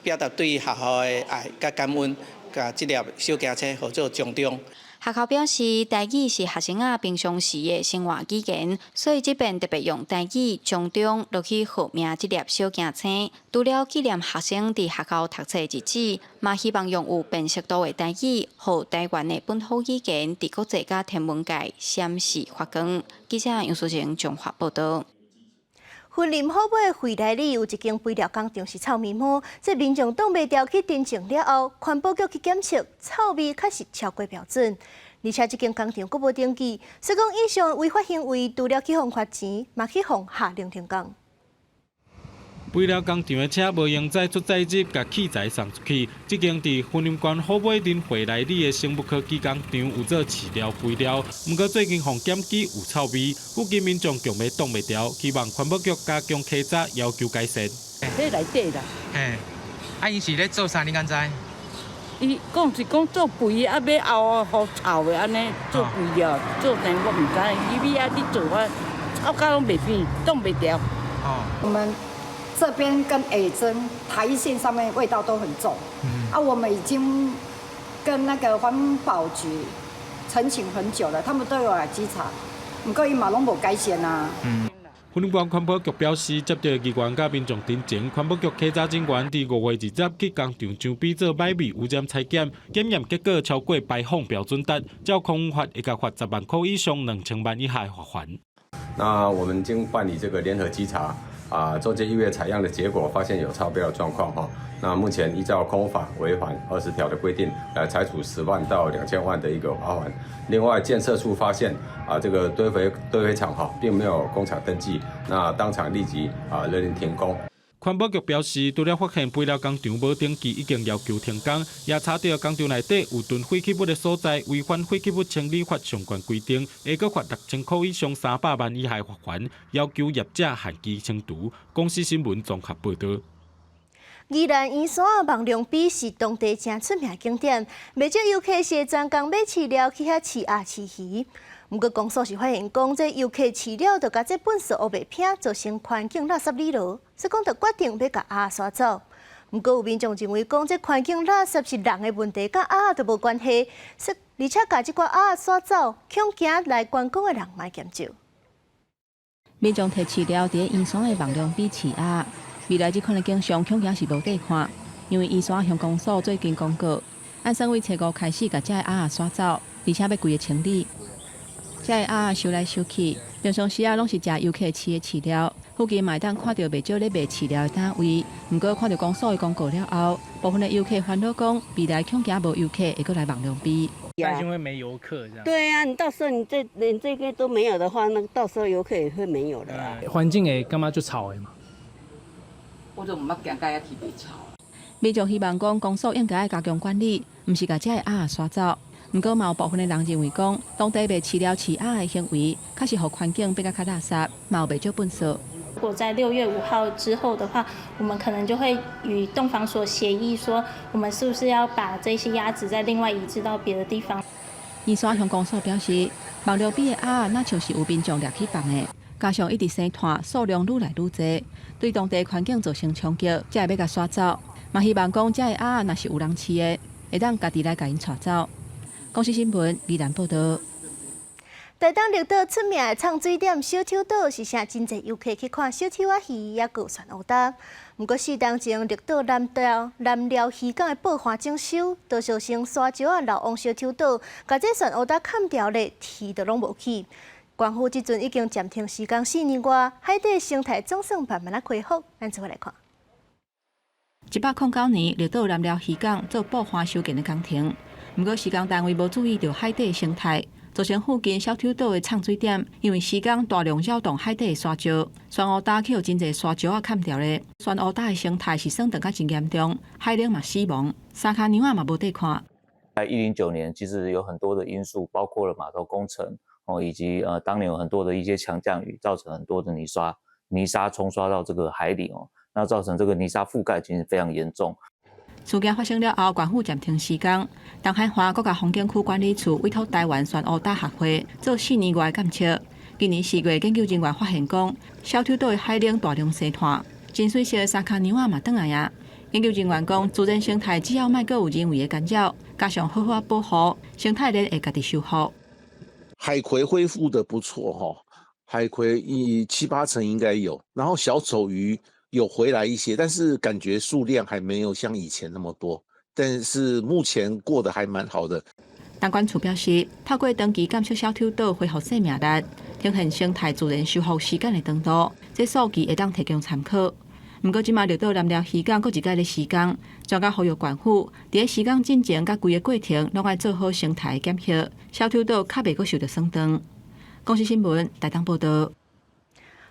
表达对学校的爱甲感恩，甲这粒小行车号做奖章。学校表示，台语是学生平常时的生活语言，所以这边特别用台语将中落去号名这粒小行车。除了纪念学生伫学校读册日子，嘛希望用有辨识度的台语，和台湾的本土语言伫国际甲天文界闪示发光。记者杨淑晴综合报道。云林虎尾回来里有一间肥料工厂是臭面膜，这民众挡袂掉去订正了后，环保局去检测，臭味确实超过标准。而且这间工厂佫无登记，所以讲以上违法行为，除了去互罚钱，嘛去互下令停工。肥料工厂的车无用载出载入，甲器材送出去。这间伫云林县虎尾镇回来里的生物科技工厂有做饲料肥料，不过最近互检举有臭味，附近民众强要挡袂掉，希望环保局加强稽查，要求改善。这内底啦。嘿，因是咧做啥？你敢知？伊讲是讲做肥，要熬好臭的安尼做肥啊，做成我唔知，伊要你做我到拢袂变，挡袂掉。我们这边跟A针台线上面味道都很重，我们已经跟那个环保局澄清很久了，他们都有来稽查，不过伊嘛拢无改善啊。云林县环保局表示，接到议员甲民众陈情，环保局稽查人员伫5月20日去工厂上边做摆味污染采检，检验结果超过排放标准值，照空污法会甲罚10万块以上2000万以下罚款。那我们经办理这个联合稽查。做这1月采样的结果发现有超标的状况哈，那目前依照空污法违反20条的规定，来裁处10万到2000万的一个罚款。另外检测处发现这个堆肥厂并没有工厂登记，那当场立即勒令停工。环保局表示，除了发现肥料工厂无登记，已经要求停工，也查到工厂内底有囤废弃物的所在，违反废弃物清理法相关规定，会搁罚6000块以上300万以下罚款，要求业者限期清除。公司新闻综合报道。宜兰圆山望龙比是当地正出名的景点，不少游客是专工买饲料去遐饲鸭饲鱼。不过，公所是发现讲，这游客饲料就甲这粪扫黑白片，造成环境垃圾里落，所以讲就决定要甲鸭刷走。不过有民众认为讲，这环境垃圾是人的问题，甲鸭都无关系，而且甲这寡鸭刷走，恐惊来观光的人卖减少。民众摕饲料伫圆山的望龙比饲鸭，未来这款的景象恐惊是无得看，因为圆山乡公所最近公告，按3月初5开始甲这个鸭刷走，而且要规个清理。这个鸭收来收去，平常时拢是食游客饲的饲料。附近嘛当看到袂少咧卖饲料的单位，不过看到公所的公告了后，部分的游客烦恼讲，未来恐惊无游客会过来望龙比。担心会没游客这样。对啊，你到时候你连这个都没有的话，那到时候游客也会没有的啦。环境会感觉就吵的嘛。我就唔捌行街去被吵。民众希望讲公所应该加强管理，唔是甲这个鸭刷走。不过，有部分的人认为讲，当地卖饲料饲鸭的行为，确实互环境变较垃圾，嘛有袂少粪扫。如果在6月5号之后的话，我们可能就会与动防所协议说，我们是不是要把这些鸭子再另外移植到别的地方。圆山乡公所表示，望龙比的鸭那像是有民众掠去放的，加上一直生团，数量愈来愈多，对当地环境造成冲击，才会要甲刷走。嘛希望讲，这个鸭若是有人饲的，会当家己来甲因带走。公司新闻宜兰报道。台东绿岛出名的畅水点小丑岛，是啥真侪游客去看小丑仔鱼，也有选乌搭。不过4年前，绿岛南寮渔港的爆花征收，就造成沙石仔流往小丑岛，甲这选乌搭砍掉咧，鱼就拢无去。官府即阵已经暂停施工4年外，海底生态总算慢慢恢复。咱做伙来看。109年，绿岛南寮渔港做爆花修建的工程。不过施工单位无注意到海底生态，造成附近小丑岛的畅水点，因为施工大量扰动海底的沙石，选乌搭去有真侪沙石仔砍掉咧。选乌搭的生态是损得较真严重，海灵嘛死亡，三脚牛仔嘛无得看。在109年，其实有很多的因素，包括了码头工程以及当年有很多的一些强降雨，造成很多的泥沙冲刷到这个海里那造成这个泥沙覆盖其实非常严重。事件发生了后，县府暂停施工。东海华国家风景区管理处委托台湾选乌大学会做4年外检测。今年4月，研究人员发现讲，小洲岛的海冷大量西脱，真水色的沙卡牛嘛转来啊。研究人员讲，自然生态只要莫阁有人为的干扰，加上好好保护，生态链会家己修复。海葵恢复的不错海葵7、8成应该有，然后小丑鱼有回来一些，但是感觉数量还没有像以前那么多，但是目前过得还蛮好的。东管处表示，透过长期监测小洲岛恢复生命力、呈现生态自然修复时间的长度，这数据会当提供参考。不过，即马绿岛南寮渔港搁一届咧施工，专家呼吁县府伫咧施工进前甲规个过程，拢爱做好生态检测，小洲岛较袂搁受到损伤。公视新闻台东报道。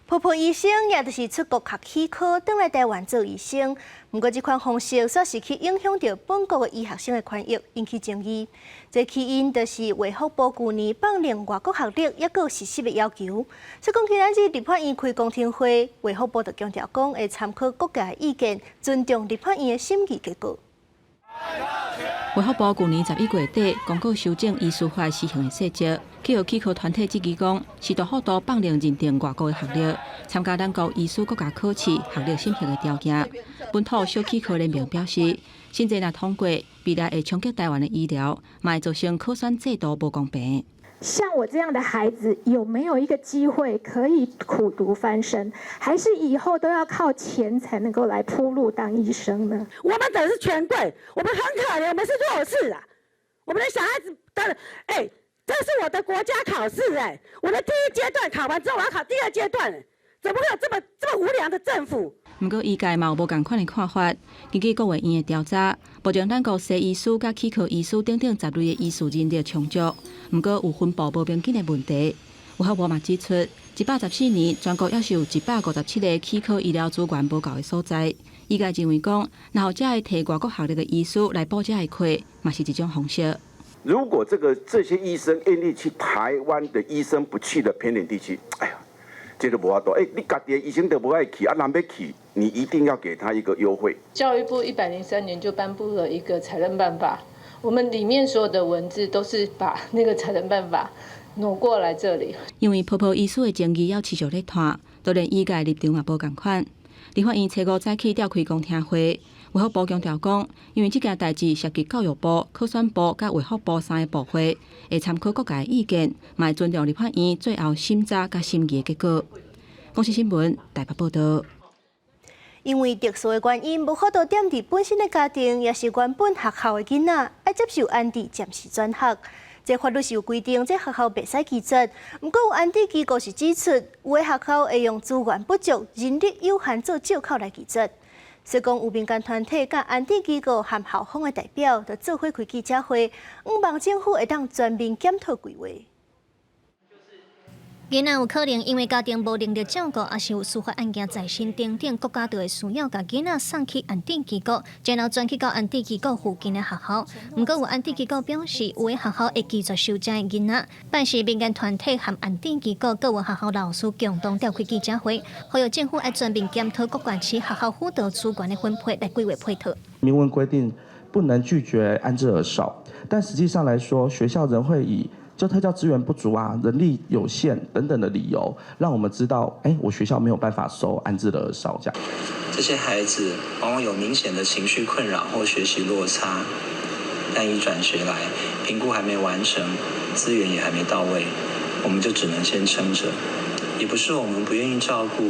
婆婆医生也就是出国学期考，转来台湾做医生。不过，这款方式煞是去影响到本国的医学生的权益，引起争议。这起因就是卫福部去年放令外国学历也有实习的要求。所以讲，今仔日立法院开公听会，卫福部就强调讲会参考各界的意见，尊重立法院的审议结果。卫福部去年11月底公告修正医师法施行的细节，去予起考团体质疑讲，是大幅度放令认定外国的学历，参加咱国医师国家考试学历审核的条件。本土小起考联盟表示，新制若通过，未来会冲击台湾的医疗，嘛会造成考选制度不公平。像我这样的孩子，有没有一个机会可以苦读翻身，还是以后都要靠钱才能够来铺路当医生呢？我们等是权贵，我们很可怜，我们是弱势啊。我们的小孩子这是我的国家考试我的第1阶段考完之后，我要考第2阶段怎么会有这么无良的政府？不过，医界嘛有无共款的看法。根据国卫院的调查，目前咱国西医师甲起考医师等等10类的医师人力充足，不过有分布无明显的问题。卫福部嘛指出，114年全国也是有157个起考医疗资源无够的所在。医界认为讲，然后才会提外国学历的医师来补这的课，嘛是一种方式。如果这些医生愿意去台湾的医生不去的偏远地区，这就无法度。你家己的医生都不爱去，人要去，你一定要给他一个优惠。教育部103年就颁布了一个采认办法，我们里面所有的文字都是把那个采认办法挪过来这里。因为婆婆医师的争议要持续咧拖，都连医界立场嘛无共款。立法院初5早起召开公听会，卫福部强调讲，因为这件代志涉及教育部、考选部甲卫福部3个部会，会参考各界意见，嘛会尊重立法院最后审查甲审议的结果。公视新闻台北报道。因为特殊的原因，无法度踮伫本身的家庭，也是原本学校的囡仔，要接受安置暂时转学。这法律是有规定，这学校袂使拒绝。不过有安置机构是指出，有的学校会用资源不足、人力有限做借口来拒绝。所以讲，有民间团体甲安置机构和校方的代表，就做伙开记者会，希望政府会当全面检讨规划。囡仔有可能因为家庭无能力照顾，也是有司法案件在身等等，国家就会需要把囡仔送去安置机构，然后转去到安置机构附近的学校。不过有安置机构表示，有的学校会拒绝收这的囡仔，但是民间团体和安置机构各有学校老师共同召开记者会，呼吁政府要全面检讨各县市学校辅导资源的分配来规划配套。明文规定不能拒绝安置儿少，但实际上来说，学校仍会以就特教资源不足啊、人力有限等等的理由，让我们知道，我学校没有办法收安置的儿少这样。这些孩子往往有明显的情绪困扰或学习落差，但一转学来，评估还没完成，资源也还没到位，我们就只能先撑着。也不是我们不愿意照顾，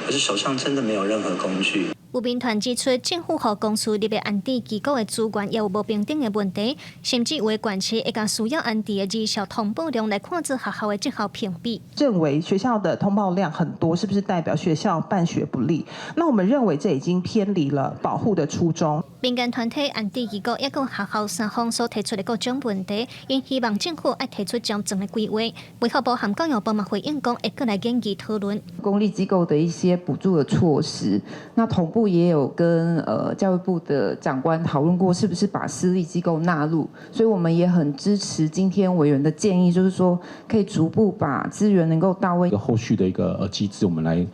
而是手上真的没有任何工具。有民团指出，政府和公司立的安置机构的资源也有无平等的问题，甚至有的县市会将需要安置的儿少通报量来看做学校的绩效评比。认为学校的通报量很多，是不是代表学校办学不力？那我们认为这已经偏离了保护的初衷。民间团体安置机构也有学校三方所提出的各种问题，因希望政府要提出完整的规划。卫福部和教育部嘛回应讲，会过来研议讨论公立机构的一些补助的措施，那同步部也有跟教育部的长官讨论过，是不是把私立机构纳入，所以我们也很支持今天委员的建议，就是说可以逐步把资源能够到位。后续的一个机制，我们来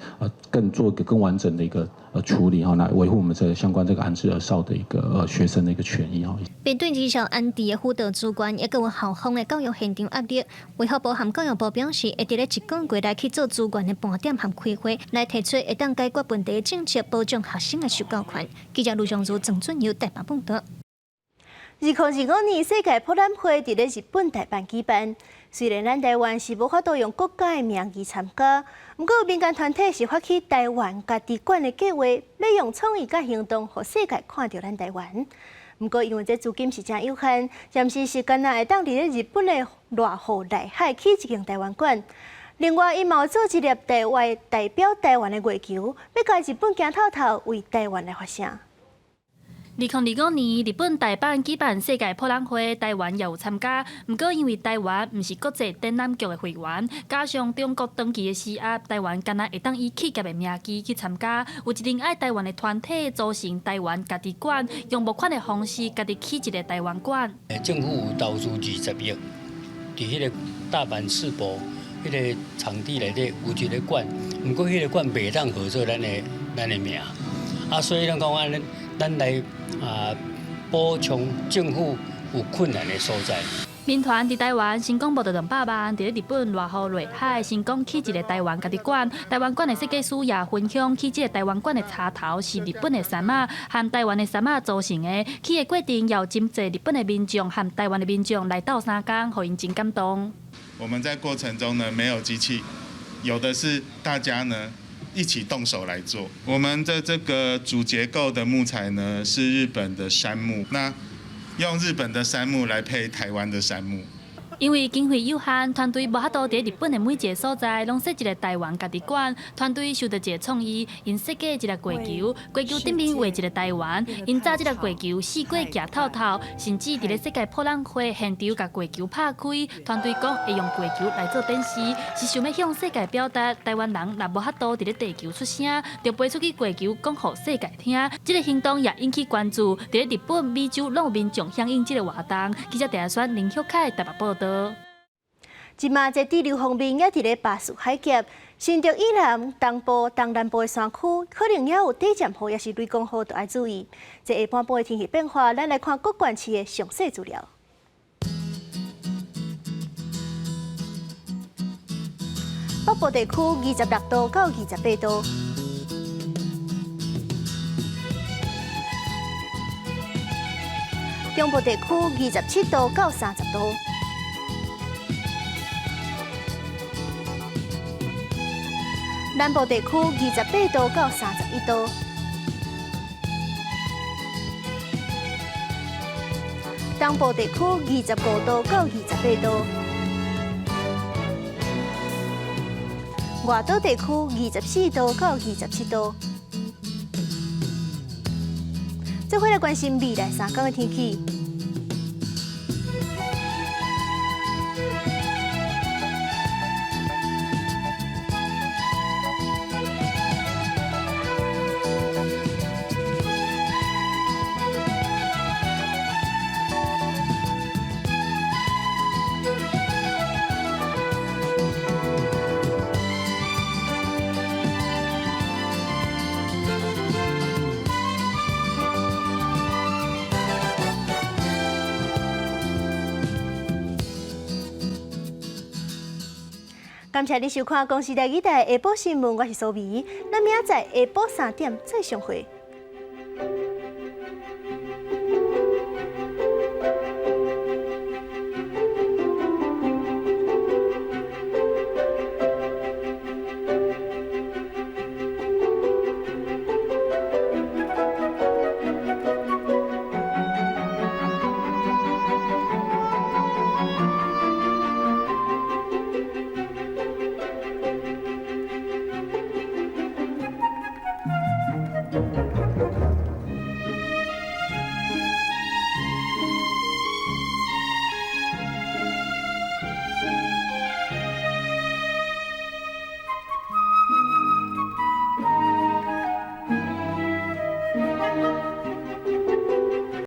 做一个更完整的一个处理哈，来维护我们这相关这个安置儿少的一个学生的一个权益哈。面对绩效安定的辅导主管，也有校方的教育现场压力，卫福部和教育部表示，会伫咧1个月内去做主管的盘点和开会，来提出会当解决问题的政策，保障学生的受教权。记者卢尚如、郑俊佑台北报道。2025年世界博览会伫咧日本大阪举办。虽然咱台湾是无法度用国家的名义参加，不过民间团体是发起台湾家己管的计划，要用创意甲行动，互世界看到咱台湾。不过因为这资金是真有限，暂时是敢若会当伫咧日本的热河内海起一间台湾馆。另外，伊嘛有做一粒台湾代表台湾的月球，要甲日本行透透，为台湾来发声。2025年，日本大阪举办世界博览会，台湾也有参加。不过，因为台湾毋是国际展览局的会员，加上中国长期的施压，台湾敢若会当以企业的名义去参加。有一另爱台湾的团体组成台湾家己馆，用募款的方式家己起一个台湾馆。政府有投资20亿，伫迄个大阪世博迄个场地内底有一个馆，不过迄个馆袂当合作咱的名，所以咱讲咱来补充政府有困难的所在。民团伫台湾成功募到200万，伫咧日本热河内海成功起一个台湾家己馆。台湾馆的设计师也分享，起这个台湾馆的插头是日本的山马和台湾的山马组成的。起的过程要真济日本的民众和台湾的民众来斗3天，互因真感动。我们在过程中呢，没有机器，有的是大家呢一起动手来做。我们的这个主结构的木材呢是日本的杉木，那用日本的杉木来配台湾的杉木。因为经费有限，团队无法度伫日本的每一个所在拢设一个台湾家己馆。团队受到一个创意，因设计一个月球，月球顶面画一个台湾，因炸这个月球四过行透透，甚至伫咧世界博览会现场甲月球拍开。团队讲会用月球来做展示，是想要向世界表达台湾人若无法度伫咧地球出声，就飞出去月球讲互世界听。这个行动也引起关注，伫咧日本、美洲拢有民众响应这个活动。记者陈选林秀凯台北报道。即马在地流方面也伫咧巴士海峡，新竹以南、东部、东南部的山区，可能也有低降雨，也是雷公雨，都要注意。这下半部的天气变化，咱来看各县市的详细资料。北部地区26度到28度，中部地区27度到30度。南部地区28度到31度，东部地区25度到28度，外岛地区24度到27度。这回来关心未来3天的天气。感谢你收看《公视台语台下晡新闻》，我是苏眉。咱明仔载下晡3点再相会。